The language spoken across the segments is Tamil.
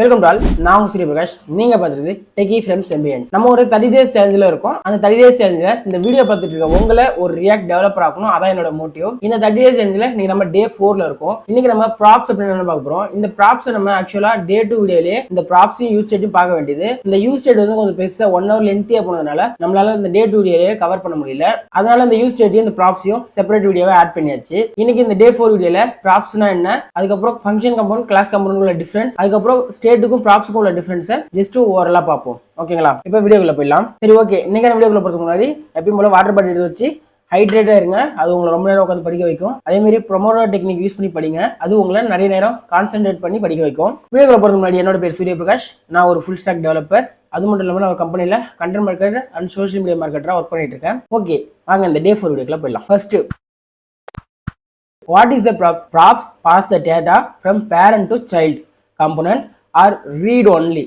Welcome to all. நான் உங்க சூரிய பிரகாஷ். நீங்க பார்த்துட்டு டெக்கி ஃப்ரெண்ட்ஸ் எம்பிஎன். நம்ம ஒரு 30 டேஸ் சேலஞ்சில் இருக்கோம். அந்த 30 டேஸ் சேலஞ்சில் இந்த வீடியோ பார்த்துட்டு இருக்க உங்களை ஒரு ரியாக்ட் டெவலப்பர் ஆகணும். அதான் என்னோட மோட்டிவ். இந்த 30 டேஸ் சேலஞ்சில் நீங்க நம்ம டே 4ல இருக்கோம். இன்னைக்கு நம்ம ப்ராப்ஸ் அப்படின்னு பார்க்க போறோம். இந்த ப்ராப்ஸ் நம்ம ஆக்சுவலா டே 2 வீடியோலயே இந்த ப்ராப்ஸையும் யூஸ் ஸ்டேட்டையும் பார்க்க வேண்டியது. இந்த யூஸ் ஸ்டேட் வந்து கொஞ்சம் பெருசா 1 hour லென்த்தியா போனதுனால நம்மளால இந்த டே 2 வீடியோலயே கவர் பண்ண முடியல. அதனால இந்த யூஸ் ஸ்டேட்டையும் இந்த ப்ராப்ஸையும் செப்பரேட் வீடியோவை ஆட் பண்ணியாச்சு. இன்னைக்கு இந்த டே 4 வீடியோல ப்ராப்ஸ்னா என்ன, அதுக்கப்புறம் ஃபங்க்ஷன் கம்பவுண்ட் கிளாஸ் கம்பவுண்ட் உள்ள டிஃபரன்ஸ், அதுக்கப்புறம் ஸ்டேட்டுக்கும் ப்ராப்ஸுக்கும் உள்ள டிஃபரன்ஸை ஜஸ்ட் ஓவரலா பார்ப்போம். ஓகேங்களா? இப்போ வீடியோக்குள்ள போயிடலாம். சரி, ஓகே. இன்னைக்கு வீடியோக்குள்ள போறதுக்கு முன்னாடி எப்பயும் போல வாட்டர் பாட்டில் எடுத்து வச்சு ஹைட்ரேட்டா இருங்க. அது உங்களை ரொம்ப நேரம் உட்காந்து படிக்க வைக்கும். அதே மாதிரி ப்ரொமோட்டோ டெக்னிக் யூஸ் பண்ணி படிங்க. அது உங்களை நிறைய நேரம் கான்சென்ட்ரேட் பண்ணி படிக்க வைக்கும். வீடியோக்குள்ள போறதுக்கு முன்னாடி என்னோட பேர் சூரிய பிரகாஷ். நான் ஒரு ஃபுல் ஸ்டாக் டெவலப்பர். அது மட்டும் இல்லாமல் நான் ஒரு கம்பெனியில் content marketer and social media மார்க்கெட்டராக ஒர்க் பண்ணிட்டு இருக்கேன். ஓகே, வாங்க இந்த டே 4 வீடியோக்குள்ள போயிடலாம். First, what is the props? Props pass the data from parent to child component or read only.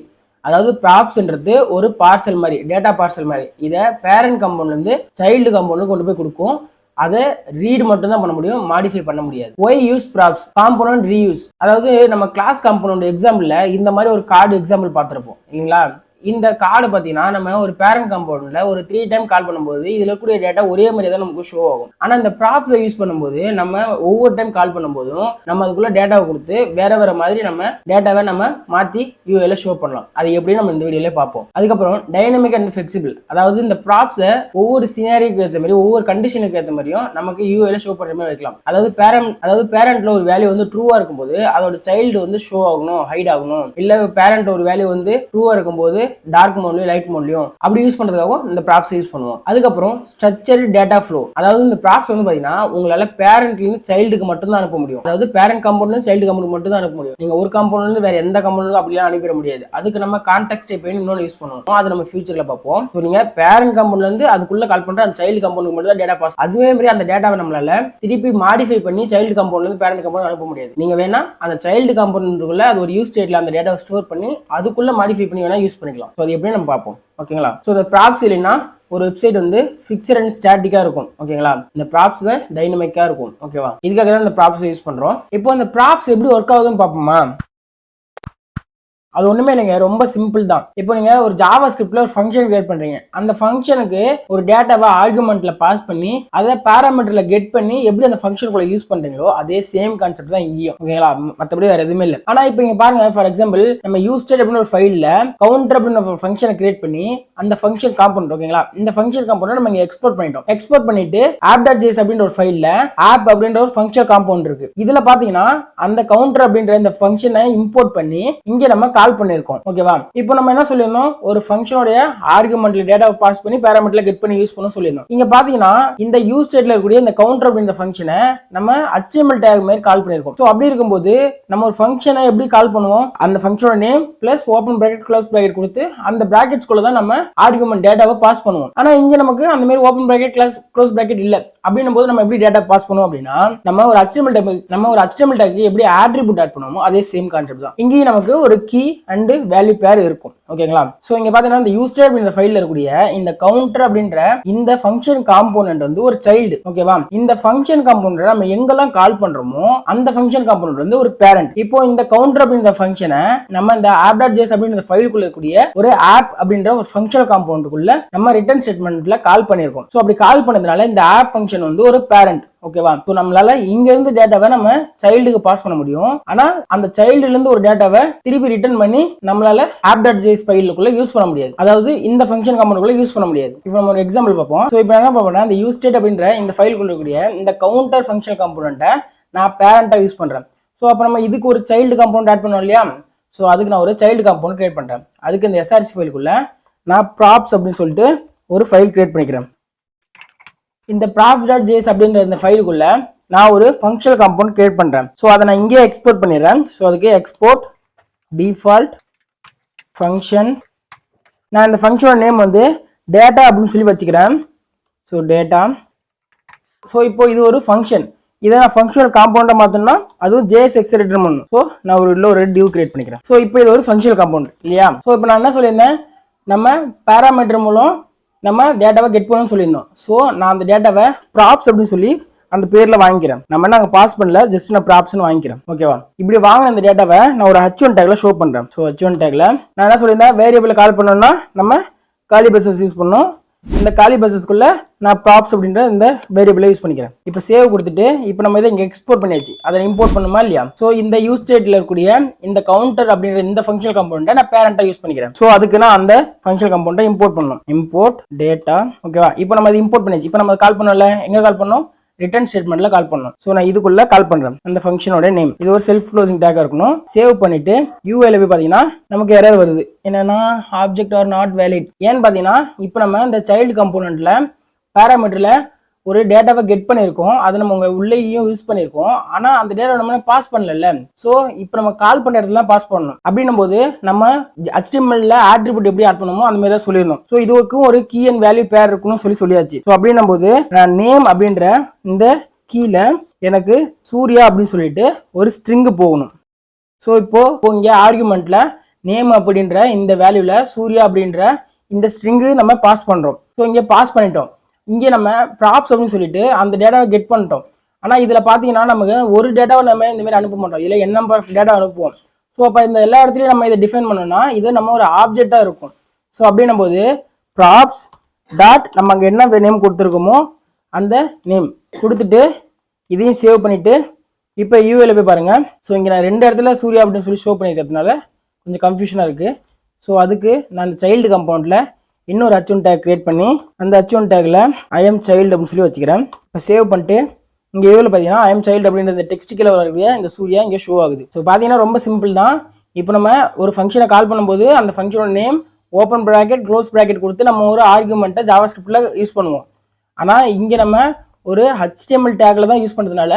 அதாவது ப்ராப்ஸ்ன்றது ஒரு பார்சல் மாதிரி, டேட்டா பார்சல் மாதிரி. இதை பேரண்ட் கம்பவுண்ட்ல இருந்து சைல்டு கம்பவுண்ட் கொண்டு போய் கொடுக்கும். அதை ரீட் மட்டும் தான் பண்ண முடியும், மாடிஃபை பண்ண முடியாது. Why use props? Component reuse. அதாவது நம்ம கிளாஸ் காம்போனன்ட் எக்ஸாம்பிள்ல இந்த மாதிரி ஒரு கார்டு எக்ஸாம்பிள் பார்த்துருப்போம் இல்லைங்களா? இந்த கார்டு பார்த்தீங்கன்னா நம்ம ஒரு பேரண்ட் கம்பவுண்ட்ல ஒரு 3 டைம் கால் பண்ணும்போது இதுல இருக்கக்கூடிய டேட்டா ஒரே மாதிரி தான் நமக்கு ஷோ ஆகும். ஆனா இந்த ப்ராப்ஸை யூஸ் பண்ணும்போது நம்ம ஒவ்வொரு டைம் கால் பண்ணும்போதும் நம்ம அதுக்குள்ள டேட்டாவை கொடுத்து வேற மாதிரி நம்ம டேட்டாவை நம்ம மாத்தி யூஏல ஷோ பண்ணலாம். அது எப்படி நம்ம இந்த வீடியோல பார்ப்போம். அதுக்கப்புறம் டைனமிக் அண்ட் ஃபிளெக்சிபிள். அதாவது இந்த ப்ராப்ஸை ஒவ்வொரு சினாரியோக்கு ஏற்ற மாதிரி ஒவ்வொரு கண்டிஷனுக்கு ஏற்ற மாதிரியும் நமக்கு யூஏல ஷோ பண்ற மாதிரி வைக்கலாம். அதாவது பேரண்ட்ல ஒரு வேல்யூ வந்து ட்ரூவா இருக்கும்போது அதோட சைல்டு வந்து ஷோ ஆகணும், ஹைட் ஆகணும். இல்ல பேரண்ட் ஒரு வேல்யூ வந்து ட்ரூவா இருக்கும்போது டார்க் மோட்லயும் லைட் மோட்லயும் அப்படி யூஸ் பண்றதுக்காக இந்த ப்ராப்ஸ் யூஸ் பண்ணுவோம். அதுக்கப்புறம் ஸ்ட்ரக்சர் டேட்டா ஃப்ளோ. அதாவது இந்த ப்ராப்ஸ் வந்து பாத்தீங்கன்னா உங்களால பேரண்ட்ல இருந்து சைல்டுக்கு மட்டும் தான் அனுப்ப முடியும். அதாவது பேரண்ட் கம்பவுண்ட்ல இருந்து சைல்டு கம்பவுண்ட் மட்டும் தான் அனுப்ப முடியும். நீங்க ஒரு கம்பவுண்ட்ல இருந்து வேற எந்த கம்பவுண்ட்க்கும் அப்படிலாம் அனுப்பிட முடியாது. அதுக்கு நம்ம கான்டெக்ஸ்ட் டைப் இன்னொன்று யூஸ் பண்ணுவோம். அது நம்ம ஃபியூச்சர்ல பார்ப்போம். ஸோ நீங்க பேரண்ட் கம்பவுண்ட்ல இருந்து அதுக்குள்ள கால் பண்ற அந்த சைல்டு கம்பவுண்டுக்கு மட்டும் தான் டேட்டா பாஸ். அதுவே மாதிரி அந்த டேட்டாவை நம்மளால திருப்பி மாடிஃபை பண்ணி சைல்டு கம்பவுண்ட்ல இருந்து பேரண்ட் கம்பவுண்ட் அனுப்ப முடியாது. நீங்க வேணா அந்த சைல்டு கம்பவுண்டுக்குள்ள அது ஒரு யூஸ் ஸ்டேட்ல அந்த டேட்டாவை ஸ்டோர் பண்ணி அதுக்குள்ள மாடிஃபை பண்ணி வேணா யூஸ் பண்ணிக்கலாம். ஸோ அது எப்படி நம்ம பார்ப்போம். ஓகேங்களா? ஸோ இந்த ப்ராப்ஸ் இல்லைன்னா ஒரு வெப்சைட் வந்து ஃபிக்ஸட் அண்ட் ஸ்டாட்டிக்கா இருக்கும். ஓகேங்களா? இந்த ப்ராப்ஸ் தான் டைனமிக்கா இருக்கும். ஓகேவா? இதுக்காக தான் இந்த ப்ராப்ஸ் யூஸ் பண்றோம். இப்போ இந்த ப்ராப்ஸ் எப்படி ஒர்க் ஆகுதுன்னு பார்ப்போமா? அது ஒண்ணுமே இல்லைங்க, ரொம்ப சிம்பிள் தான். இப்போ நீங்க ஒரு ஜாவா ஸ்கிரிப்ட்ல ஒரு ஃபங்க்ஷன் கிரியேட் பண்றீங்க. அந்த ஃபங்க்ஷனுக்கு ஒரு டேட்டாவை ஆர்குமெண்ட்ல பாஸ் பண்ணி அதை பாராமீட்டர்ல கெட் பண்ணி எப்படி அந்த ஃபங்க்ஷனுக்குள்ள யூஸ் பண்றீங்களோ அதே சேம் கான்செப்ட் தான் இங்கேயும். ஓகேங்களா? மற்றபடி வேற எதுவுமே இல்லை. ஆனா இப்போ இங்க பாருங்க, ஃபார் எக்ஸாம்பிள் நம்ம யூஸ்டேட் அப்படின்னு ஒரு ஃபைல்ல கவுண்டர் அப்படின்னு ஒரு ஃபங்க்ஷனை கிரியேட் பண்ணி அந்த ஃபங்க்ஷன் காம்பவுண்ட், ஓகேங்களா, இந்த ஃபங்க்ஷன் காம்பவுண்ட் நம்ம இங்க எக்ஸ்போர்ட் பண்ணிட்டோம். எக்ஸ்போர்ட் பண்ணிட்டு app.js அப்படின்ற ஒரு ஃபைல்ல ஆப் அப்படின்ற ஒரு ஃபங்க்ஷன் காம்பவுண்ட் இருக்கு. இதுல பாத்தீங்கன்னா அந்த கவுண்டர் அப்படின்ற இந்த ஃபங்க்ஷனை இம்போர்ட் பண்ணி இங்க நம்ம கால் பண்ணிருக்கோம். ஓகேவா? இப்போ நம்ம என்ன சொல்லிருந்தோம், ஒரு ஃபங்க்ஷனோட ஆர்குமெண்ட்ல டேட்டாவை பாஸ் பண்ணி பாராமீட்டர்ல கெட் பண்ணி யூஸ் பண்ண சொல்லிருந்தோம். இங்க பாத்தீங்கன்னா இந்த யூஸ் ஸ்டேட்ல இருக்கக்கூடிய இந்த கவுண்டர் அப்படின்ற ஃபங்க்ஷனை நம்ம HTML டேக் மாதிரி கால் பண்ணிருக்கோம். சோ அப்படி இருக்கும்போது நம்ம ஒரு ஃபங்க்ஷனை எப்படி கால் பண்ணுவோம், அந்த ஃபங்க்ஷனோட name plus open bracket close bracket கொடுத்து அந்த பிராக்கெட்ஸ்குள்ள தான் நம்ம ஆர்குமெண்ட் டேட்டாவை பாஸ் பண்ணுவோம். ஆனா இங்க நமக்கு அந்த மாதிரி ஓபன் பிராக்கெட் க்ளோஸ் பிராக்கெட் இல்ல. அப்படின்னும் போது நம்ம எப்படி டேட்டா பாஸ் பண்ணுவோம் அப்படின்னா நம்ம ஒரு HTML டேக் எப்படி ஆட்ரிபியூட் ஆட் பண்ணுவோமோ அதே சேம் கான்செப்ட் தான். இங்கேயும் நமக்கு ஒரு கீ அண்ட் வேல்யூ பேர் இருக்கும். ஓகேங்களா? சோ இங்க பாத்தீங்கன்னா இந்த யூஸ்டர் அப்படின்ற ஃபைல்ல இருக்கக்கூடிய இந்த கவுண்டர் அப்படின்ற இந்த ஃபங்க்ஷன் காம்போனன்ட் வந்து ஒரு சைல்டு. ஓகேவா? இந்த ஃபங்க்ஷன் காம்போனன்ட் நம்ம எங்கெல்லாம் கால் பண்றோமோ அந்த ஃபங்க்ஷன் காம்போனன்ட் வந்து ஒரு பேரண்ட். இப்போ இந்த கவுண்டர் அப்படின்ற ஃபங்க்ஷனை நம்ம இந்த app.js அப்படின்ற ஃபைலுக்குள்ள இருக்கக்கூடிய ஒரு ஆப் அப்படின்ற ஒரு ஃபங்க்ஷன் காம்போனன்ட்குள்ள நம்ம ரிட்டர்ன் ஸ்டேட்மெண்ட்ல கால் பண்ணிருக்கோம். சோ அப்படி கால் பண்ணதுனால இந்த ஆப் ஃபங்க்ஷன் வந்து ஒரு பேரண்ட். ஓகேவா? சோ நம்மளால இங்க இருந்து டேட்டாவை நம்ம சைல்டுக்கு பாஸ் பண்ண முடியும். ஆனா அந்த சைல்டுல இருந்து ஒரு டேட்டாவை திருப்பி ரிட்டர்ன் பண்ணி நம்மளால app.js ஃபைலுக்குள்ள யூஸ் பண்ண முடியாது. அதாவது இந்த ஃபங்க்ஷன் காம்போனன்ட்குள்ள யூஸ் பண்ண முடியாது. இப்போ நம்ம ஒரு எக்ஸாம்பிள் பார்ப்போம். சோ இப்போ என்ன பார்ப்போம்னா இந்த யூஸ் ஸ்டேட் அப்படின்ற இந்த ஃபைலுக்குள்ள இருக்கக்கூடிய இந்த கவுண்டர் ஃபங்க்ஷன் காம்போனன்ட்டை நான் பேரண்டா யூஸ் பண்றேன். சோ அப்ப நம்ம இதுக்கு ஒரு சைல்டு காம்போனன்ட் ஆட் பண்ணோம் இல்லையா? சோ அதுக்கு நான் ஒரு சைல்டு காம்போனன்ட் கிரியேட் பண்றேன். அதுக்கு இந்த src ஃபைலுக்குள்ள நான் ப்ராப்ஸ் அப்படின்னு சொல்லிட்டு ஒரு ஃபைல் கிரியேட் பண்ணிக்கிறேன். இந்த props.js அப்படின்ற இந்த ஃபைலுக்குள்ள நான் ஒரு ஃபங்க்ஷனல் காம்பவுண்ட் கிரியேட் பண்றேன். சோ அதை நான் இங்கே எக்ஸ்போர்ட் பண்ணிடுறேன். சோ அதுக்கு எக்ஸ்போர்ட் டிஃபால்ட் ஃபங்க்ஷன். நான் இந்த ஃபங்க்ஷனோட நேம் வந்து டேட்டா அப்படின்னு சொல்லி வச்சுக்கிறேன். So data. ஸோ இப்போ இது ஒரு ஃபங்க்ஷன். இதை நான் ஃபங்க்ஷனல் காம்பவுண்டா மாத்தணும்னா அதுவும் JS எக்ஸலரேட்டர் பண்ணணும். ஸோ நான் ஒரு டிவ் கிரியேட் பண்ணிக்கிறேன். ஸோ இப்போ இது ஒரு ஃபங்க்ஷனல் காம்பவுண்ட் இல்லையா? ஸோ இப்போ நான் என்ன சொல்லியிருந்தேன், நம்ம பாராமீட்டர் மூலம் நம்ம டேட்டாவை கெட் பண்ணணும்னு சொல்லியிருந்தோம். ஸோ நான் அந்த டேட்டாவை ப்ராப்ஸ் அப்படின்னு சொல்லி அந்த பேர்ல வாங்கிக்கிறேன். நம்ம என்ன அங்க பாஸ் பண்ணல, ஜஸ்ட் நான் ப்ராப்ஸ்னு வாங்கிக்கிறேன். ஓகேவா? இப்படி வாங்கின இந்த டேட்டாவை நான் ஒரு h1 டேக்ல ஷோ பண்றேன். ஸோ h1 டேக்ல நான் என்ன சொல்லியிருந்தேன், வேரியபிள் கால் பண்ணோம்னா நம்ம காலி பஸ்ஸஸ் யூஸ் பண்ணோம். இந்த காலி பஸ்ஸஸ்க்குள்ள நான் ப்ராப்ஸ் அப்படின்ற இந்த வேரியபிளை யூஸ் பண்ணிக்கிறேன். இப்போ சேவ் கொடுத்துட்டு இப்போ நம்ம இதை இங்கே எக்ஸ்போர்ட் பண்ணியாச்சு. அதை இம்போர்ட் பண்ணுமா இல்லையா? ஸோ இந்த யூஸ் ஸ்டேட்ல இருக்கக்கூடிய இந்த கவுண்டர் அப்படின்ற இந்த ஃபங்க்ஷனல் கம்பவுண்டை நான் பேரண்டா யூஸ் பண்ணிக்கிறேன். ஸோ அதுக்கு நான் அந்த ஃபங்க்ஷனல் கம்பவுண்டை இம்போர்ட் பண்ணணும். Import data. ஓகேவா? இப்போ நம்ம அதை இம்போர்ட் பண்ணியாச்சு. இப்போ நம்ம கால் பண்ணோம்ல, எங்க கால் பண்ணோம்? ரிட்டர்ன் ஸ்டேட்மெண்ட்ல கால் பண்ணணும். ஸோ நான் இதுக்குள்ள கால் பண்றேன் அந்த ஃபங்க்ஷனோட நேம். இது ஒரு செல்ஃப் க்ளோசிங் டேக்கா இருக்கணும். சேவ் பண்ணிட்டு யூஐல போய் பாத்தீங்கன்னா நமக்கு எரர் வருது. என்னன்னா ஆப்ஜெக்ட் ஆர் நாட் வேலிட். ஏன்னு பாத்தீங்கன்னா இப்போ நம்ம இந்த சைல்டு கம்போனன்ட்ல பாராமீட்டர்ல ஒரு டேட்டாவை கெட் பண்ணியிருக்கோம். அதை நம்ம உங்க உள்ளேயும் யூஸ் பண்ணியிருக்கோம். ஆனா அந்த டேட்டா நம்ம பாஸ் பண்ணல. ஸோ இப்போ நம்ம கால் பண்ண இடத்துல பாஸ் பண்ணணும். அப்படின்னும் போது நம்ம HTML-ல ஆட்ரிபியூட் எப்படி ஆட் பண்ணுமோ அந்த மாதிரி தான் சொல்லிடணும். ஸோ இதுக்கும் ஒரு கீ அண்ட் வேல்யூ பேர் இருக்குன்னு சொல்லியாச்சு. ஸோ அப்படின்னும் போது நான் நேம் அப்படின்ற இந்த கீழ எனக்கு சூர்யா அப்படின்னு சொல்லிட்டு ஒரு ஸ்ட்ரிங் போகணும். ஸோ இப்போ இங்க ஆர்குமெண்ட்ல நேம் அப்படின்ற இந்த வேல்யூல சூர்யா அப்படின்ற இந்த ஸ்ட்ரிங்கு நம்ம பாஸ் பண்றோம். ஸோ இங்க பாஸ் பண்ணிட்டோம். இங்கே நம்ம ப்ராப்ஸ் அப்படின்னு சொல்லிட்டு அந்த டேட்டாவை கெட் பண்ணிட்டோம். ஆனால் இதில் பார்த்தீங்கன்னா நமக்கு ஒரு டேட்டாவை நம்ம இந்த மாதிரி அனுப்ப மாட்டோம். இல்லை n நம்பர் ஆஃப் டேட்டா அனுப்புவோம். ஸோ அப்போ இந்த எல்லா இடத்துலையும் நம்ம இதை டிஃபைன் பண்ணோம்னா இது நம்ம ஒரு ஆப்ஜெக்டாக இருக்கும். ஸோ அப்படின்னும் போது ப்ராப்ஸ் டாட் நம்ம அங்கே என்ன நேம் கொடுத்துருக்கோமோ அந்த நேம் கொடுத்துட்டு இதையும் சேவ் பண்ணிட்டு இப்போ யூஏல போய் பாருங்க. ஸோ இங்கே நான் 2 இடத்துல சூர்யா அப்படின்னு சொல்லி ஷோ பண்ணியிருக்கிறதுனால கொஞ்சம் கன்ஃபியூஷனாக இருக்குது. ஸோ அதுக்கு நான் அந்த சைல்டு கம்பவுண்டில் இன்னொரு h1 டேக் கிரியேட் பண்ணி அந்த h1 டேக்ல ஐ எம் சைல்டு அப்படின்னு சொல்லி வச்சுக்கிறேன். இப்போ சேவ் பண்ணிட்டு இங்கே எவ்வளோ பார்த்தீங்கன்னா ஐ எம் சைல்டு அப்படின்ற டெக்ஸ்ட் கீழே வரக்கூடிய இந்த சூர்யா இங்கே ஷோ ஆகுது. ஸோ பார்த்தீங்கன்னா ரொம்ப சிம்பிள் தான். இப்போ நம்ம ஒரு ஃபங்க்ஷனை கால் பண்ணும்போது அந்த ஃபங்க்ஷனோட name open bracket close bracket கொடுத்து நம்ம ஒரு ஆர்குமெண்ட்டை ஜாவாஸ்கிரிப்ட்ல யூஸ் பண்ணுவோம். ஆனால் இங்கே நம்ம ஒரு HTML டேக்ல தான் யூஸ் பண்ணுறதுனால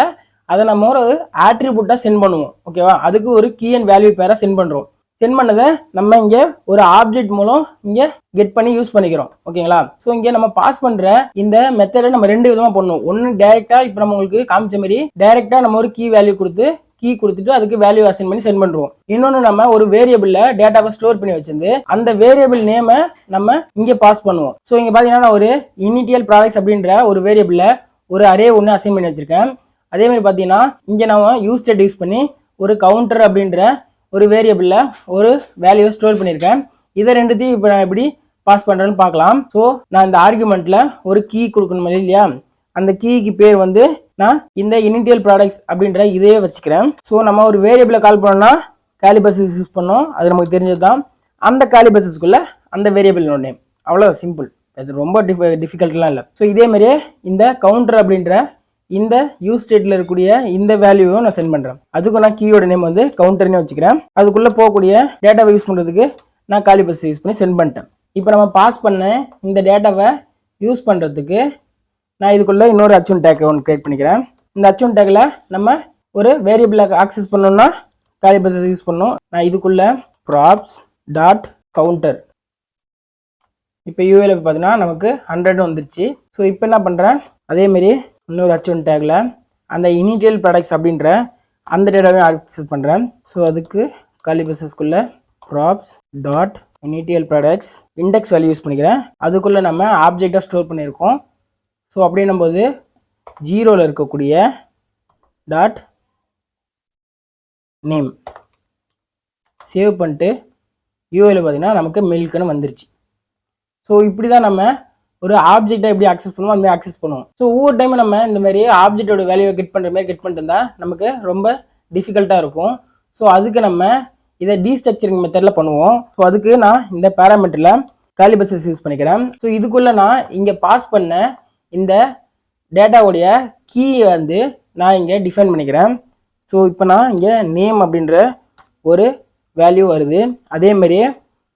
அதை நம்ம ஒரு ஆட்ரிபியூட்டாக சென்ட் பண்ணுவோம். ஓகேவா? அதுக்கு ஒரு கீ அண்ட் வேல்யூ பேரை சென்ட் பண்ணுறோம். சென்ட் பண்ணதை நம்ம இங்கே ஒரு ஆப்ஜெக்ட் மூலம் இங்கே கெட் பண்ணி யூஸ் பண்ணிக்கிறோம். ஓகேங்களா? ஸோ இங்கே நம்ம பாஸ் பண்ணுற இந்த மெத்தடை நம்ம 2 விதமாக பண்ணுவோம். ஒன்று டைரெக்டாக இப்போ நம்ம உங்களுக்கு காமிச்ச மாதிரி டைரெக்டாக நம்ம ஒரு கீ வேல்யூ கொடுத்துட்டு அதுக்கு வேல்யூ அசைன் பண்ணி சென்ட் பண்ணுறோம். இன்னொன்று நம்ம ஒரு வேரியபிளில் டேட்டாவை ஸ்டோர் பண்ணி வச்சிருந்து அந்த வேரியபிள் நேமை நம்ம இங்கே பாஸ் பண்ணுவோம். ஸோ இங்கே பார்த்தீங்கன்னா நான் ஒரு இனிட்டியல் ப்ராடக்ட்ஸ் அப்படின்ற ஒரு வேரியபிளில் ஒரு அரே ஒன்று அசைன் பண்ணி வச்சிருக்கேன். அதே மாதிரி பார்த்தீங்கன்னா இங்கே நம்ம யூஸ் ஸ்டேட் யூஸ் பண்ணி ஒரு கவுண்டர் அப்படின்ற ஒரு வேரியபிளில் ஒரு வேல்யூவை ஸ்டோர் பண்ணியிருக்கேன். இதை ரெண்டுத்தையும் இப்போ நான் எப்படி பாஸ் பண்ணுறேன்னு பார்க்கலாம். ஸோ நான் இந்த ஆர்குமெண்ட்டில் ஒரு கீ கொடுக்கணும் இல்லையா? அந்த கீக்கு பேர் வந்து நான் இந்த இனிட்டியல் ப்ராடக்ட்ஸ் அப்படின்ற இதையே வச்சுக்கிறேன். ஸோ நம்ம ஒரு வேரியபிளை கால் பண்ணோம்னா காலிபஸஸ் யூஸ் பண்ணோம். அது நமக்கு தெரிஞ்சது தான். அந்த காலிபஸஸ்க்குள்ள அந்த வேரியபிளோட நேம். அவ்வளோ சிம்பிள். அது ரொம்ப டிஃபிகல்ட்லாம் இல்லை. ஸோ இதே மாதிரியே இந்த கவுண்டர் அப்படின்ற இந்த யூஸ் ஸ்டேட்ல இருக்கக்கூடிய இந்த வேல்யூவும் நான் சென்ட் பண்றேன். அதுக்கு நான் கீயோட நேம் வந்து கவுண்டர்னே வச்சுக்கிறேன். அதுக்குள்ள போகக்கூடிய டேட்டாவை யூஸ் பண்றதுக்கு நான் காலிபஸ் யூஸ் பண்ணி சென்ட் பண்ணிட்டேன். இப்போ நம்ம பாஸ் பண்ண இந்த டேட்டாவை யூஸ் பண்றதுக்கு நான் இதுக்குள்ள இன்னொரு h1 டேக் ஒன்று கிரியேட் பண்ணிக்கிறேன். இந்த h1 டேக்ல நம்ம ஒரு வேரியபிளை ஆக்சஸ் பண்ணோம்னா காலிபஸ் யூஸ் பண்ணோம். நான் இதுக்குள்ள ப்ராப்ஸ் டாட் கவுண்டர் இப்போ யூஏல பார்த்தீங்கன்னா நமக்கு 100 வந்துருச்சு. ஸோ இப்போ என்ன பண்றேன், அதே மாதிரி இன்னொரு h1 டேக்ல அந்த இனிட்டியல் ப்ராடக்ட்ஸ் அப்படின்ற அந்த டேட்டாவையும் ஆக்சஸ் பண்ணுறேன். ஸோ அதுக்கு காலிபஸஸ்க்குள்ள props dot initial products index value use பண்ணிக்கிறேன். அதுக்குள்ளே நம்ம ஆப்ஜெக்டாக ஸ்டோர் பண்ணியிருக்கோம். ஸோ அப்படின்னும் போது 0ல் இருக்கக்கூடிய டாட் நேம் சேவ் பண்ணிட்டு யூஐல பார்த்தீங்கன்னா நமக்கு மில்க்குன்னு வந்துருச்சு. ஸோ இப்படி தான் நம்ம ஒரு ஆப்ஜெக்டை எப்படி ஆக்சஸ் பண்ணுவோம் அந்த மாதிரி ஆக்சஸ் பண்ணுவோம். ஸோ ஒவ்வொரு டைமும் நம்ம இந்த மாதிரி ஆப்ஜெக்டோட வேல்யூவை கெட் பண்ணுற மாதிரி கெட் பண்ணிட்டு இருந்தால் நமக்கு ரொம்ப டிஃபிகல்ட்டாக இருக்கும். ஸோ அதுக்கு நம்ம இதை டீஸ்ட்ரக்சரிங் மெத்தடில் பண்ணுவோம். ஸோ அதுக்கு நான் இந்த பேராமீட்டரில் காலிபஸஸ் யூஸ் பண்ணிக்கிறேன். ஸோ இதுக்குள்ளே நான் இங்கே பாஸ் பண்ண இந்த டேட்டாவுடைய கீ வந்து நான் இங்கே டிஃபைன் பண்ணிக்கிறேன். ஸோ இப்போ நான் இங்கே நேம் அப்படின்ற ஒரு வேல்யூ வருது. அதேமாரி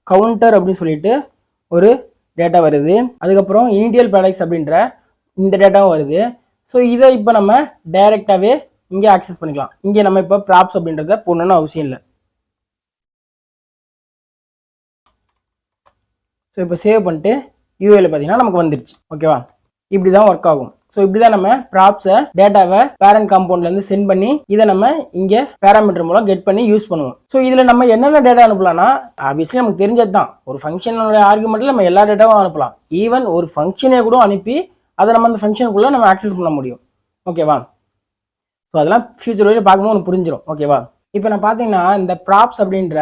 கவுண்டர் அப்படின்னு சொல்லிட்டு ஒரு டேட்டா வருது. அதுக்கப்புறம் இனிட்டியல் ப்ராடக்ட்ஸ் அப்படின்ற இந்த டேட்டாவும் வருது. ஸோ இதை இப்போ நம்ம டைரெக்டாகவே இங்கே ஆக்சஸ் பண்ணிக்கலாம். இங்கே நம்ம இப்போ ப்ராப்ஸ் அப்படின்றத போடணும்னு அவசியம் இல்லை. ஸோ இப்போ சேவ் பண்ணிட்டு யூஏல பார்த்தீங்கன்னா நமக்கு வந்துருச்சு. ஓகேவா? இப்படி தான் ஒர்க் ஆகும். ஸோ இப்படி தான் நம்ம ப்ராப்ஸை டேட்டாவை பேரண்ட் காம்பவுண்ட்லேருந்து சென்ட் பண்ணி இதை நம்ம இங்கே பேராமீட்டர் மூலம் கெட் பண்ணி யூஸ் பண்ணுவோம். ஸோ இதில் நம்ம என்னென்ன டேட்டா அனுப்பலாம்னா ஆப்வியஸ்லி நமக்கு தெரிஞ்சது தான். ஒரு ஃபங்க்ஷனோட ஆர்குமெண்ட்டில் நம்ம எல்லா டேட்டாவும் அனுப்பலாம். ஈவன் ஒரு ஃபங்க்ஷனே கூட அனுப்பி அதை நம்ம அந்த ஃபங்க்ஷனுக்குள்ளே நம்ம ஆக்சஸ் பண்ண முடியும். ஓகேவா? ஸோ அதெல்லாம் ஃபியூச்சர் வரையும் பார்க்கும்போது உங்களுக்கு புரிஞ்சிடும். ஓகேவா? இப்போ நான் பார்த்தீங்கன்னா இந்த ப்ராப்ஸ் அப்படின்ற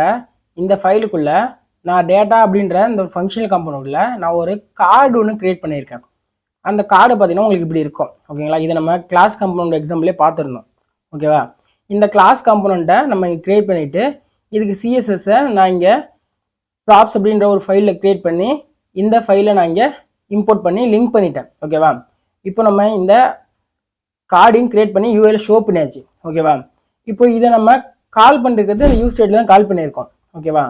இந்த ஃபைலுக்குள்ள நான் டேட்டா அப்படின்ற இந்த ஃபங்க்ஷனல் காம்பவுண்டுக்குள்ள நான் ஒரு கார்டு ஒன்று கிரியேட் பண்ணியிருக்கேன். அந்த கார்டு பார்த்தீங்கன்னா உங்களுக்கு இப்படி இருக்கும். ஓகேங்களா? இதை நம்ம கிளாஸ் காம்பவுண்ட் எக்ஸாம்பிளே பார்த்துருந்தோம். ஓகேவா? இந்த கிளாஸ் காம்பவுண்ட்டை நம்ம இங்கே கிரியேட் பண்ணிவிட்டு இதுக்கு சிஎஸ்எஸ்ஸை நான் இங்கே ப்ராப்ஸ் அப்படின்ற ஒரு ஃபைலில் கிரியேட் பண்ணி இந்த ஃபைலை நான் இங்கே இம்போர்ட் பண்ணி லிங்க் பண்ணிட்டேன். ஓகேவா? இப்போ நம்ம இந்த கார்டையும் கிரியேட் பண்ணி யூஐல ஷோ பண்ணியாச்சு. ஓகேவா? இப்போ இதை நம்ம கால் பண்ணிருக்கிறது அந்த யூஸ் ஸ்டேட்ல தான் கால் பண்ணியிருக்கோம். ஓகேவா?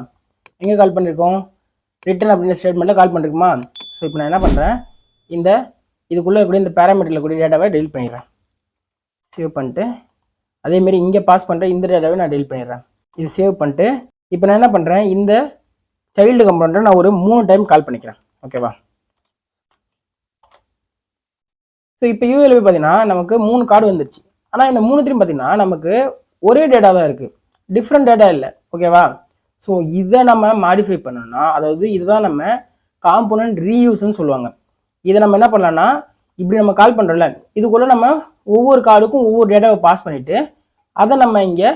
எங்கே கால் பண்ணியிருக்கோம்? ரிட்டன் அப்படின்ற ஸ்டேட்மெண்ட்டில் கால் பண்ணிருக்குமா? ஸோ இப்போ நான் என்ன பண்ணுறேன், இந்த இதுக்குள்ளே இருக்கக்கூடிய இந்த பேராமீட்டரில் கூடிய டேட்டாவை டெலிட் பண்ணிடுறேன். சேவ் பண்ணிட்டு அதேமாரி இங்கே பாஸ் பண்ணுற இந்த டேட்டாவை நான் டெலிட் பண்ணிடுறேன். இது சேவ் பண்ணிட்டு இப்போ நான் என்ன பண்ணுறேன், இந்த சைல்டு கம்பவுண்டரை நான் ஒரு 3 டைம் கால் பண்ணிக்கிறேன். ஓகேவா? ஸோ இப்போ யூஎல்பி பார்த்தீங்கன்னா நமக்கு 3 கார்டு வந்துருச்சு. ஆனால் இந்த 3த்தையும் பார்த்தீங்கன்னா நமக்கு ஒரே டேட்டா தான் இருக்குது, டிஃப்ரெண்ட் டேட்டா இல்லை. ஓகேவா? ஸோ இதை நம்ம மாடிஃபை பண்ணோம்னா, அதாவது இதுதான் நம்ம காம்போனன்ட் ரீயூஸ்ன்னு சொல்லுவாங்க. இதை நம்ம என்ன பண்ணலாம்னா, இப்படி நம்ம கால் பண்ணுறோம்ல, இதுக்குள்ளே நம்ம ஒவ்வொரு கார்டுக்கும் ஒவ்வொரு டேட்டாவை பாஸ் பண்ணிவிட்டு அதை நம்ம இங்கே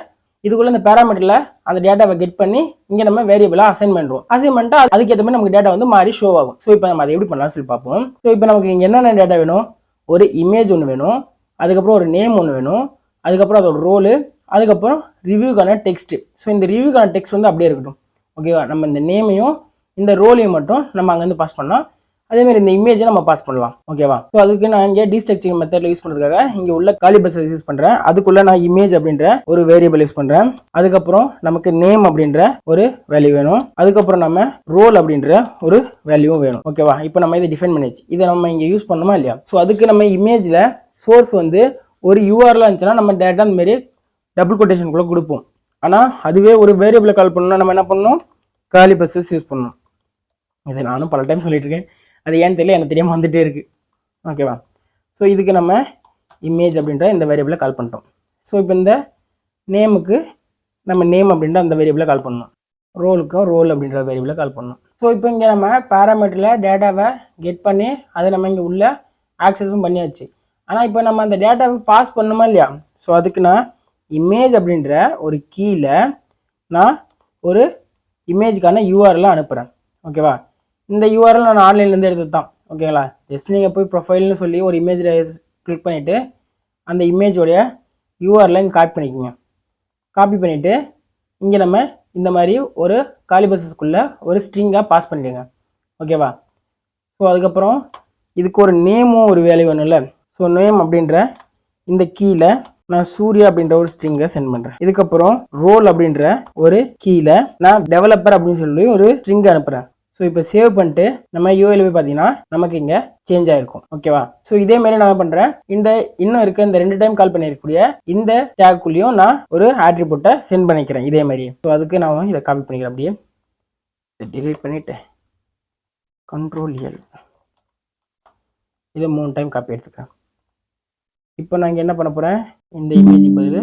இதுக்குள்ளே இந்த பேராமீட்டரில் அந்த டேட்டாவை கெட் பண்ணி இங்கே நம்ம வேரியபிளாக அசைன் பண்ணுறோம். அசைன் பண்ணிட்டு அதுக்கேற்ற மாதிரி நமக்கு டேட்டா வந்து மாறி ஷோ ஆகும். ஸோ இப்போ நம்ம அதை எப்படி பண்ணலாம்னு சொல்லி பார்ப்போம். ஸோ இப்போ நமக்கு இங்கே என்னென்ன டேட்டா வேணும், ஒரு இமேஜ் ஒன்று வேணும், அதுக்கப்புறம் ஒரு நேம் ஒன்று வேணும், அதுக்கப்புறம் அதோட ரோலு, அதுக்கப்புறம் ரிவ்யூக்கான டெக்ஸ்ட். ஸோ இந்த ரிவ்யூக்கான டெக்ஸ்ட் வந்து அப்படியே இருக்கட்டும். ஓகேவா? நம்ம இந்த நேமையும் இந்த ரோலையும் மட்டும் நம்ம அங்கேருந்து பாஸ் பண்ணலாம். அதேமாதிரி இந்த இமேஜை நம்ம பாஸ் பண்ணலாம். ஓகேவா? ஸோ அதுக்கு நான் இங்கே டீஸ்ட்ரக்சரிங் மெத்தடில் யூஸ் பண்ணுறதுக்காக இங்கே உள்ள காலி பஸ் யூஸ் பண்ணுறேன். அதுக்குள்ளே நான் இமேஜ் அப்படின்ற ஒரு வேரியபிள் யூஸ் பண்ணுறேன். அதுக்கப்புறம் நமக்கு நேம் அப்படின்ற ஒரு வேல்யூ வேணும். அதுக்கப்புறம் நம்ம ரோல் அப்படின்ற ஒரு வேல்யூவும் வேணும். ஓகேவா? இப்போ நம்ம இதை டிஃபைன் பண்ணியாச்சு. இதை நம்ம இங்கே யூஸ் பண்ணணுமா இல்லையா? ஸோ அதுக்கு நம்ம இமேஜில் சோர்ஸ் வந்து ஒரு யூஆர்லாம் இருந்துச்சுன்னா நம்ம டேட்டா இந்த மாதிரி டபுள் கொட்டேஷனுக்குள்ளே கொடுப்போம். ஆனால் அதுவே ஒரு வேரியபிளை கால் பண்ணணும்னா நம்ம என்ன பண்ணணும், காலி பஸ்ஸஸ் யூஸ் பண்ணணும். இதை நானும் பல டைம் சொல்லிட்டு இருக்கேன், அது ஏன்னு தெரியல, எனக்கு தெரியாமல் வந்துட்டே இருக்கு. ஓகேவா? ஸோ இதுக்கு நம்ம இமேஜ் அப்படின்ற இந்த வேரியபிளை கால் பண்ணிட்டோம். ஸோ இப்போ இந்த நேமுக்கு நம்ம நேம் அப்படின்ற அந்த வேரியபிளை கால் பண்ணணும். ரோலுக்கும் ரோல் அப்படின்ற வேரியபிளை கால் பண்ணணும். ஸோ இப்போ இங்கே நம்ம பேராமீட்டரில் டேட்டாவை கெட் பண்ணி அதை நம்ம இங்கே உள்ள ஆக்சஸும் பண்ணியாச்சு. ஆனால் இப்போ நம்ம அந்த டேட்டாவை பாஸ் பண்ணணுமா இல்லையா? ஸோ அதுக்கு நான் இமேஜ் அப்படின்ற ஒரு கீழே நான் ஒரு இமேஜுக்கான யூஆர்எல்லாம் அனுப்புகிறேன். ஓகேவா? இந்த யூஆர்எல் நான் ஆன்லைன்லேருந்து எடுத்தது தான். ஓகேங்களா? ஜஸ்ட் நீங்கள் போய் ப்ரொஃபைல்னு சொல்லி ஒரு இமேஜில் கிளிக் பண்ணிவிட்டு அந்த இமேஜோடைய யூஆர்எல் இங்கே காப்பி பண்ணிக்கோங்க. காப்பி பண்ணிவிட்டு இங்கே நம்ம இந்த மாதிரி ஒரு காலி பஸ்ஸஸ்க்குள்ளே ஒரு ஸ்ட்ரிங்காக பாஸ் பண்ணிடுங்க. ஓகேவா? ஸோ அதுக்கப்புறம் இதுக்கு ஒரு நேமும் ஒரு வேல்யூ வேணும்ல. ஸோ நேம் அப்படின்ற இந்த கீழே நான் சூர்யா அப்படின்ற ஒரு ஸ்ட்ரிங்கை சென்ட் பண்ணுறேன். இதுக்கப்புறம் ரோல் அப்படின்ற ஒரு கீழே நான் டெவலப்பர் அப்படின்னு சொல்லி ஒரு ஸ்ட்ரிங்கை அனுப்புகிறேன். ஸோ இப்போ சேவ் பண்ணிட்டு நம்ம யூஎல்பி பார்த்தீங்கன்னா நமக்கு இங்கே சேஞ்ச் ஆகிருக்கும். ஓகேவா? ஸோ இதே மாதிரி நான் பண்ணுறேன், இந்த இன்னும் இருக்க இந்த 2 டைம் கால் பண்ணிருக்கக்கூடிய இந்த டேக்குள்ளேயும் நான் ஒரு ஆட்ரிபியூட்டை சென்ட் பண்ணிக்கிறேன் இதே மாதிரி. ஸோ அதுக்கு நான் இதை காப்பி பண்ணிக்கிறேன். அப்படியே டிலீட் பண்ணிவிட்டு Ctrl+L இதை 3 டைம் காப்பி எடுத்துக்கிறேன். இப்போ நான் இங்கே என்ன பண்ண போகிறேன், இந்த இமேஜுக்கு பதில்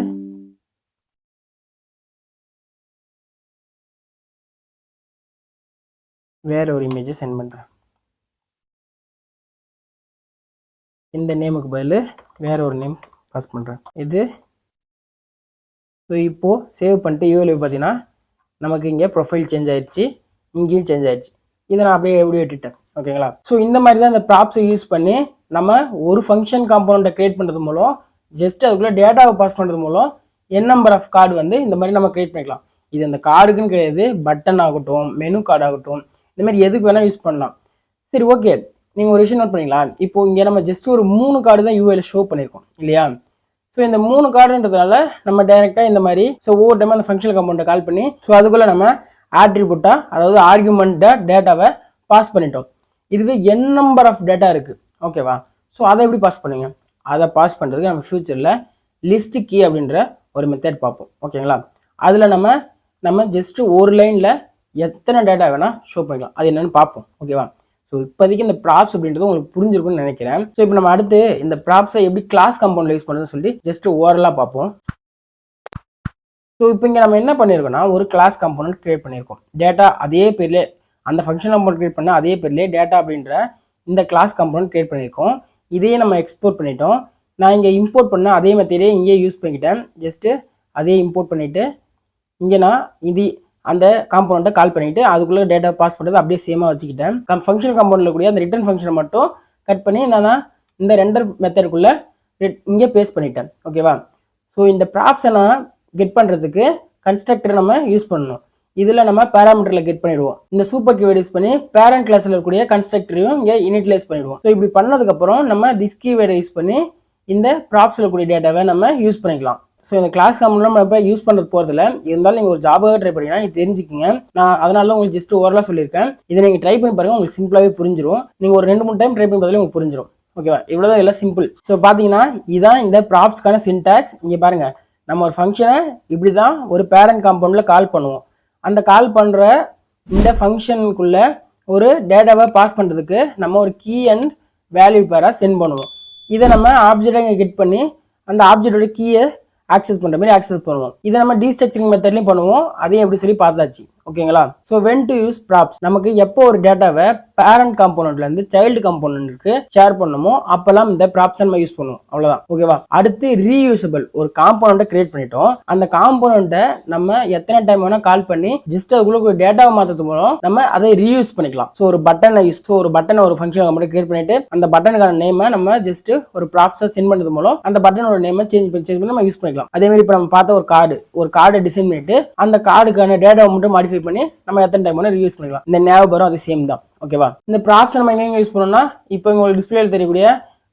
வேற ஒரு இமேஜை சென்ட் பண்ணுறேன். இந்த நேமுக்கு பதில் வேற ஒரு நேம் பாஸ் பண்ணுறேன். இது ஸோ இப்போது சேவ் பண்ணிட்டு யூஎல்பி பார்த்தீங்கன்னா நமக்கு இங்கே ப்ரொஃபைல் சேஞ்ச் ஆயிடுச்சு, இங்கேயும் சேஞ்ச் ஆயிடுச்சு. இதை நான் அப்படியே எப்படி விட்டுட்டேன். ஓகேங்களா? ஸோ இந்த மாதிரி தான் இந்த ப்ராப்ஸை யூஸ் பண்ணி நம்ம ஒரு ஃபங்க்ஷன் காம்பவுண்டை கிரியேட் பண்ணுறது மூலம் ஜஸ்ட் அதுக்குள்ளே டேட்டாவை பாஸ் பண்ணுறது மூலம் n நம்பர் ஆஃப் கார்டு வந்து இந்த மாதிரி நம்ம கிரியேட் பண்ணிக்கலாம். இது அந்த கார்டுக்குன்னு கிடையாது, பட்டன் ஆகட்டும், மெனு கார்டு ஆகட்டும், இந்த மாதிரி எதுக்கு வேணால் யூஸ் பண்ணலாம். சரி, ஓகே. நீங்கள் ஒரு விஷயம் நோட் பண்ணிங்களா, இப்போ இங்கே நம்ம ஜஸ்ட் ஒரு 3 கார்டு தான் யூஐல ஷோ பண்ணியிருக்கோம் இல்லையா? ஸோ இந்த 3 கார்டுன்றதுனால நம்ம டைரெக்டாக இந்த மாதிரி ஒவ்வொரு டைம் அந்த ஃபங்க்ஷனல் காம்பவுண்டை கால் பண்ணி அதுக்குள்ளே நம்ம ஆட்ரிபியூட்டாக, அதாவது ஆர்குமெண்ட்டாக டேட்டாவை பாஸ் பண்ணிட்டோம். இதுவே n நம்பர் ஆஃப் டேட்டா இருக்குது. ஓகேவா? ஸோ அதை எப்படி பாஸ் பண்ணுவீங்க? அதை பாஸ் பண்ணுறதுக்கு நம்ம ஃபியூச்சரில் லிஸ்ட் கீ அப்படின்ற ஒரு மெத்தட் பார்ப்போம். ஓகேங்களா? அதில் நம்ம ஜஸ்ட்டு ஒரு லைனில் எத்தனை டேட்டா வேணால் ஷோ பண்ணிக்கலாம், அது என்னென்னு பார்ப்போம். ஓகேவா? ஸோ இப்போதைக்கு இந்த ப்ராப்ஸ் அப்படின்றது உங்களுக்கு புரிஞ்சிருக்குன்னு நினைக்கிறேன். ஸோ இப்போ நம்ம அடுத்து இந்த ப்ராப்ஸை எப்படி கிளாஸ் காம்பவுண்டில் யூஸ் பண்ணுறதுன்னு சொல்லி ஜஸ்ட் ஓவரலாக பார்ப்போம். ஸோ இப்போ இங்கே நம்ம என்ன பண்ணியிருக்கோம்னா, ஒரு கிளாஸ் காம்பவுண்ட் கிரியேட் பண்ணியிருக்கோம். டேட்டா அதே பேர்லேயே, அந்த ஃபங்க்ஷன் காம்பவுண்ட் கிரியேட் பண்ண அதே பேர்லேயே டேட்டா அப்படின்ற இந்த கிளாஸ் காம்பவுண்ட் கிரியேட் பண்ணியிருக்கோம். இதையே நம்ம எக்ஸ்போர்ட் பண்ணிட்டோம். நான் இங்கே இம்போர்ட் பண்ண அதே மெத்தடே இங்கே யூஸ் பண்ணிக்கிட்டேன். ஜஸ்ட்டு அதே இம்போர்ட் பண்ணிவிட்டு இங்கே நான் அந்த காம்பவுண்ட்டை கால் பண்ணிவிட்டு அதுக்குள்ளே டேட்டா பாஸ் பண்ணுறது அப்படியே சேமாக வச்சுக்கிட்டேன். ஃபங்க்ஷன் காம்பவுண்டில் கூடிய அந்த ரிட்டர்ன் ஃபங்க்ஷனை மட்டும் கட் பண்ணி நான் இந்த ரெண்டர் மெத்தடுக்குள்ளே இங்கே பேஸ்ட் பண்ணிட்டேன். ஓகேவா? ஸோ இந்த ப்ராப்ஸை நான் கெட் பண்ணுறதுக்கு கன்ஸ்ட்ரக்டரை நம்ம யூஸ் பண்ணணும். இதில் நம்ம பேராமீட்டரில் கெட் பண்ணிடுவோம். இந்த சூப்பர் கீவேர்ட் யூஸ் பண்ணி பேரண்ட் கிளாஸில் இருக்கக்கூடிய கன்ஸ்ட்ரக்டரையும் இங்கே இனிட்லைஸ் பண்ணிடுவோம். ஸோ இப்படி பண்ணதுக்கப்புறம் நம்ம திஸ் கீவேர்டை யூஸ் பண்ணி இந்த ப்ராப்ஸில் இருக்கக்கூடிய டேட்டாவை நம்ம யூஸ் பண்ணிக்கலாம். ஸோ இந்த கிளாஸ் காம்பவுண்ட் நம்ம இப்போ யூஸ் பண்ணுறது போகிறதுல இருந்தாலும் நீங்கள் ஒரு ஜாபாக ட்ரை பண்ணிங்கன்னா நீங்கள் தெரிஞ்சுக்கிங்க. நான் அதனால உங்களுக்கு ஜஸ்ட் ஓவராலாக சொல்லியிருக்கேன். இதை நீங்கள் ட்ரை பண்ணி பாருங்கள், உங்களுக்கு சிம்பிளாகவே புரிஞ்சிடும். நீங்கள் ஒரு 2-3 டைம் ட்ரை பண்ணி பார்த்தாலே உங்களுக்கு புரிஞ்சிடும். ஓகேவா? இவ்வளோதான், எல்லாம் சிம்பிள். ஸோ பார்த்தீங்கன்னா இதான் இந்த ப்ராப்ஸ்க்கான சின்டாக்ஸ். இங்கே பாருங்கள், நம்ம ஒரு ஃபங்க்ஷனை இப்படி தான் ஒரு பேரண்ட் காம்பவுண்டில் கால் பண்ணுவோம். அந்த கால் பண்ணுற இந்த ஃபங்க்ஷனுக்குள்ளே ஒரு டேட்டாவை பாஸ் பண்ணுறதுக்கு நம்ம ஒரு கீ அண்ட் வேல்யூ பேராக சென்ட் பண்ணுவோம். இதை நம்ம ஆப்ஜெக்டை இங்கே கெட் பண்ணி அந்த ஆப்ஜெக்டோட கீயை ஆக்சஸ் பண்ணுற மாதிரி ஆக்சஸ் பண்ணுவோம். இதை நம்ம டீஸ்ட்ரக்சரிங் மெத்தட்லையும் பண்ணுவோம். அதையும் எப்படி சொல்லி பார்த்தாச்சு. ஓகேங்களா? So when to use props, நமக்கு எப்போ ஒரு டேட்டாவை பேரண்ட் காம்பவுண்ட்லேருந்து சைல்டு காம்பவுண்ட்க்கு ஷேர் பண்ணணுமோ அப்பெல்லாம் இந்த ப்ராப்ஸ் நம்ம யூஸ் பண்ணுவோம். அவ்வளோதான். ஓகேவா? அடுத்து ரீயூசபிள். ஒரு காம்பவுண்ட்டை கிரியேட் பண்ணிட்டோம். அந்த காம்பவுண்ட்டை நம்ம எத்தனை டைம் வேணால் கால் பண்ணி ஜஸ்ட் அதுக்குள்ள டேட்டாவை மாற்றுறது மூலம் நம்ம அதை ரீயூஸ் பண்ணிக்கலாம். ஸோ ஒரு பட்டனை ஒரு ஃபங்க்ஷன் காம்பவுண்ட் கிரியேட் பண்ணிட்டு அந்த பட்டனுக்கான நேமை நம்ம ஜஸ்ட் ஒரு ப்ராப்ஸை சென்ட் பண்ணுறது மூலம் அந்த பட்டனோட நேமை சேஞ்ச் பண்ணி நம்ம யூஸ் பண்ணிக்கலாம். அதே மாதிரி இப்போ நம்ம பார்த்த ஒரு கார்டை டிசைன் பண்ணிட்டு அந்த கார்டுக்கான டேட்டாவை மட்டும் மாடிஃபை பண்ணி நம்ம எத்தனை டைம் வேணால் ரீயூஸ் பண்ணிக்கலாம். இந்த ஞாபகம் அது சேம் தான். ஓகேவா? இந்த ப்ராப்ஸ் நம்ம எங்க யூஸ் பண்ணோம்னா இப்போ உங்களுக்கு டிஸ்பிளேல தெரியக்கூடிய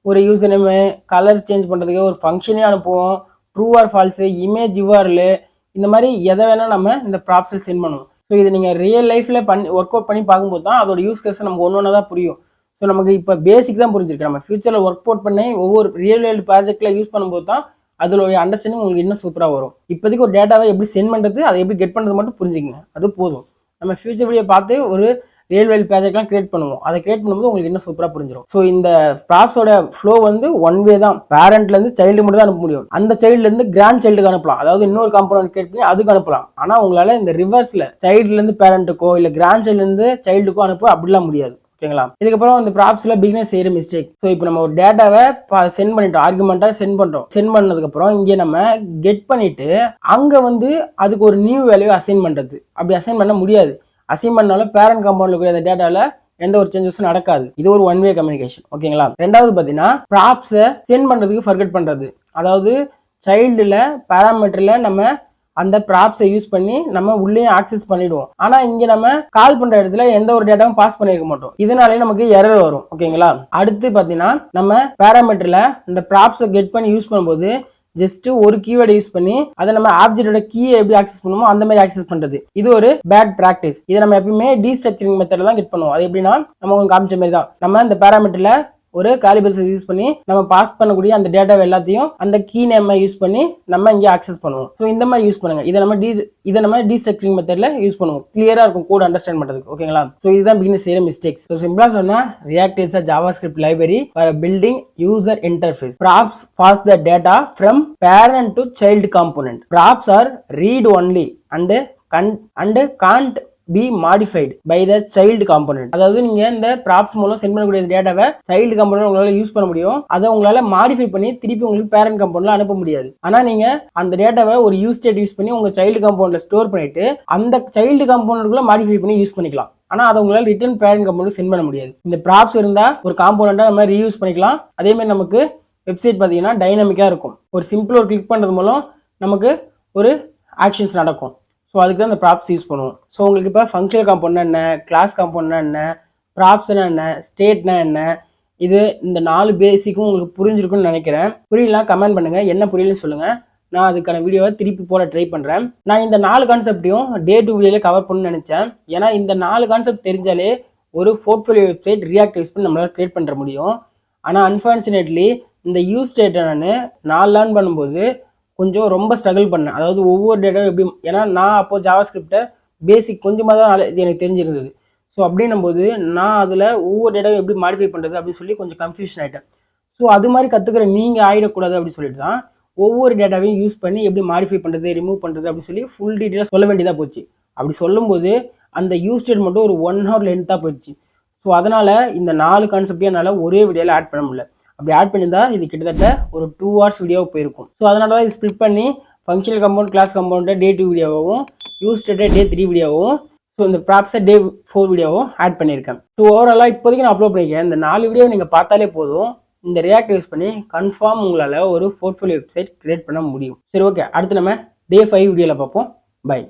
ஒரு யூசர் நேம், கலர் சேஞ்ச் பண்ணுறதுக்கு ஒரு ஃபங்க்ஷனே அனுப்புவோம். True R falls, image URL, இந்த மாதிரி எதை வேணால் நம்ம இந்த ப்ராப்ஸில் சென்ட் பண்ணுவோம். ஸோ இது நீங்கள் ரியல் லைஃப்பில் ஒர்க் அவுட் பண்ணி பார்க்கும்போது தான் அதோட யூஸ் கேஸ் நமக்கு ஒன்று தான் புரியும். ஸோ நமக்கு இப்போ பேசிக் தான் புரிஞ்சிருக்கு. நம்ம ஃபியூச்சரில் ஒர்க் அவுட் பண்ணி ஒவ்வொரு ரியல் வேர்ல்டு ப்ராஜெக்டில் யூஸ் பண்ணும்போது தான் அதோடைய அண்டர்ஸ்டாண்டிங் உங்களுக்கு இன்னும் சூப்பராக வரும். இப்போதைக்கு ஒரு டேட்டாவை எப்படி சென்ட் பண்ணுறது, அதை எப்படி கெட் பண்ணுறது மட்டும் புரிஞ்சுக்கங்க, அது போதும். நம்ம ஃபியூச்சர் வீடியோ பார்த்து ஒரு ரியல் வேர்ல்டு ப்ராஜெக்ட்லாம் கிரியேட் பண்ணுவோம். அதை கிரியேட் பண்ணும்போது உங்களுக்கு இன்னும் சூப்பராக புரிஞ்சிடும். ஸோ இந்த ப்ராப்ஸோட ஃப்ளோ வந்து ஒன் வே தான். பேரண்ட்லேருந்து சைல்டு மட்டும் தான் அனுப்ப முடியும். அந்த சைல்டுலேருந்து கிராண்ட் சைல்டுக்கு அனுப்பலாம். அதாவது இன்னொரு காம்பவுண்ட் கிரியேட் பண்ணி அதுக்கு அனுப்பலாம். ஆனால் உங்களால் இந்த ரிவர்ஸில் சைல்டுலேருந்து பேரண்ட்டுக்கோ இல்லை கிராண்ட் சைல்டுலேருந்து சைல்டுக்கோ அனுப்ப அப்படிலாம் முடியாது. ஓகேங்களா? இதுக்கப்புறம் இந்த ப்ராப்ஸ்ல பிகினர் செய்யற மிஸ்டேக். ஸோ இப்போ நம்ம ஒரு டேட்டாவை சென்ட் பண்ணிட்டோம், ஆர்குமெண்டா சென்ட் பண்றோம். சென்ட் பண்ணதுக்கு அப்புறம் இங்கே நம்ம கெட் பண்ணிட்டு அங்க வந்து அதுக்கு ஒரு நியூ வேல்யூ அசைன் பண்றது. அப்படி அசைன் பண்ண முடியாது. அசைன் பண்ணாலும் பேரண்ட் காம்பவுண்ட்ல இருக்கிற அந்த டேட்டால எந்த ஒரு சேஞ்சஸும் நடக்காது. இது ஒரு ஒன் வே கம்யூனிகேஷன். ஓகேங்களா? ரெண்டாவது பார்த்தீங்கன்னா ப்ராப்ஸை சென்ட் பண்றதுக்கு ஃபர்கெட் பண்றது. அதாவது சைல்டுல பேராமீட்டர்ல நம்ம அந்த ப்ராப்ஸை யூஸ் பண்ணி நம்ம உள்ளே ஆக்சஸ் பண்ணிடுவோம். ஆனா இங்க நம்ம கால் பண்ற இடத்துல எந்த ஒரு டேட்டாவும் பாஸ் பண்ணிருக்க மாட்டோம். இதனாலே நமக்கு எரர் வரும். ஓகேங்களா? அடுத்து பாத்தீங்கன்னா நம்ம பேராமீட்டர்ல இந்த ப்ராப்ஸை கெட் பண்ணி யூஸ் பண்ணும்போது ஜஸ்ட் ஒரு கீவேர்டை யூஸ் பண்ணி அதை நம்ம ஆப்ஜெக்டோட கீயை எப்படி ஆக்சஸ் பண்ணுவோமோ அந்த மாதிரி ஆக்சஸ் பண்றது. இது ஒரு பேட் பிராக்டிஸ். இதை நம்ம எப்பயுமே டீஸ்ட்ரக்சரிங் மெத்தட்ல தான் கெட் பண்ணுவோம். அது எப்படின்னா நம்ம உங்களுக்கு காமிச்ச மாதிரி தான். நம்ம இந்த பேராமீட்டர்ல ஒரு காலிபர்ஸ் யூஸ் பண்ணி நம்ம பாஸ் பண்ணக்கூடிய அந்த டேட்டாவை எல்லாத்தையும் அந்த கீ நேமை யூஸ் பண்ணி நம்ம இங்கே ஆக்சஸ் பண்ணுவோம். ஸோ இந்த மாதிரி யூஸ் பண்ணுங்க. இதை நம்ம டீஸ்ட்ரக்சரிங் மெத்தட்ல யூஸ் பண்ணுவோம். கிளியரா இருக்கும் கோட் அண்டர்ஸ்டாண்ட் பண்றதுக்கு. ஓகேங்களா? ஸோ இதுதான் பிகினர் செய்யற மிஸ்டேக்ஸ். ஸோ சிம்பிளா சொன்னா React is a JavaScript library for building user interface. Props pass the data from parent to child component. Props are read only and can't be modified by the child component. அதாவது நீங்க இந்த ப்ராப்ஸ் மூலம் சென்ட் பண்ணக்கூடிய டேட்டாவை சைல்டு காம்பவுண்ட் உங்களால யூஸ் பண்ண முடியும். அதை உங்களால மாடிஃபை பண்ணி திருப்பி உங்களுக்கு பேரண்ட் காம்பவுண்ட்ல அனுப்ப முடியாது. ஆனா நீங்க அந்த டேட்டாவை ஒரு யூஸ் ஸ்டேட் யூஸ் பண்ணி உங்க சைல்டு காம்பவுண்ட்ல ஸ்டோர் பண்ணிட்டு அந்த சைல்டு காம்பவுண்டுக்குள்ள மாடிஃபை பண்ணி யூஸ் பண்ணிக்கலாம். ஆனா அதை உங்களால ரிட்டர்ன் பேரண்ட் காம்பவுண்ட் சென்ட் பண்ண முடியாது. இந்த ப்ராப்ஸ் இருந்தா ஒரு காம்பவுண்டா நம்ம ரீயூஸ் பண்ணிக்கலாம். அதே மாதிரி நமக்கு வெப்சைட் பாத்தீங்கன்னா டைனமிக்கா இருக்கும். ஒரு சிம்பிள் ஒரு கிளிக் பண்றது மூலம் நமக்கு ஒரு ஆக்ஷன்ஸ் நடக்கும். ஸோ அதுக்கு தான் இந்த ப்ராப்ஸ் யூஸ் பண்ணுவோம். ஸோ உங்களுக்கு இப்போ ஃபங்க்ஷனல் காம்பவுண்ட்னா என்ன, கிளாஸ் காம்பவுண்ட்னா என்ன, ப்ராப்ஸ்னா என்ன, ஸ்டேட்னா என்ன, இது இந்த 4 பேசிக்கும் உங்களுக்கு புரிஞ்சிருக்குன்னு நினைக்கிறேன். புரியலாம் கமெண்ட் பண்ணுங்க, என்ன புரியலன்னு சொல்லுங்க. நான் அதுக்கான வீடியோவை திருப்பி போட ட்ரை பண்ணுறேன். நான் இந்த 4 கான்செப்டையும் டே டு வீடியோவில் கவர் பண்ணணும்னு நினச்சேன். ஏன்னா இந்த 4 கான்செப்ட் தெரிஞ்சாலே ஒரு போர்ட்ஃபோலியோ வெப்சைட் ரியாக்ட் யூஸ் பண்ணி நம்மளால கிரியேட் பண்ணுற முடியும். ஆனால் அன்ஃபார்ச்சுனேட்லி இந்த யூஸ் ஸ்டேட்டை நான் லேர்ன் பண்ணும்போது கொஞ்சம் ரொம்ப ஸ்ட்ரகிள் பண்ணேன். அதாவது ஒவ்வொரு டேட்டாவும் எப்படி, ஏன்னா நான் அப்போது ஜாவாஸ்கிரிப்டை பேசிக் கொஞ்சமாக தான் எனக்கு தெரிஞ்சிருந்தது. ஸோ அப்படின்னும் போது நான் அதில் ஒவ்வொரு டேட்டாவும் எப்படி மாடிஃபை பண்ணுறது அப்படின்னு சொல்லி கொஞ்சம் கன்ஃபியூஷன் ஆகிட்டேன். ஸோ அது மாதிரி கற்றுக்கிற நீங்கள் ஆகிடக்கூடாது அப்படின்னு சொல்லிட்டு தான் ஒவ்வொரு டேட்டாவையும் யூஸ் பண்ணி எப்படி மாடிஃபை பண்ணுறது, ரிமூவ் பண்ணுறது அப்படின்னு சொல்லி ஃபுல் டீட்டெயிலாக சொல்ல வேண்டியதாக போச்சு. அப்படி சொல்லும்போது அந்த யூஸ் ஸ்டேட் மட்டும் ஒரு 1 hour லென்த்தாக போயிடுச்சு. ஸோ அதனால் இந்த 4 கான்செப்டையும் என்னால் ஒரே வீடியோவில் ஆட் பண்ண முடியல. அப்படி ஆட் பண்ணியிருந்தா இது கிட்டத்தட்ட ஒரு 2 hours வீடியோ போயிருக்கும். ஸோ அதனால தான் இது ஸ்ப்ளிட் பண்ணி ஃபங்க்ஷனல் கம்பவுண்ட், கிளாஸ் கம்பவுண்டை டே 2 வீடியோவும், யூஸ் டேட்டை டே 3 வீடியோவும், ஸோ இந்த ப்ராப்ஸை டே 4 வீடியோவும் ஆட் பண்ணியிருக்கேன். ஸோ ஓவராலாக இப்போதைக்கு நான் அப்லோட் பண்ணியிருக்கேன். இந்த 4 வீடியோ நீங்கள் பார்த்தாலே போதும், இந்த ரியாக்ட் யூஸ் பண்ணி கன்ஃபார்ம் உங்களால் ஒரு போர்ட்ஃபோலியோ வெப்சைட் கிரியேட் பண்ண முடியும். சரி, ஓகே, அடுத்து நம்ம டே 5 வீடியோவில் பார்ப்போம். பை.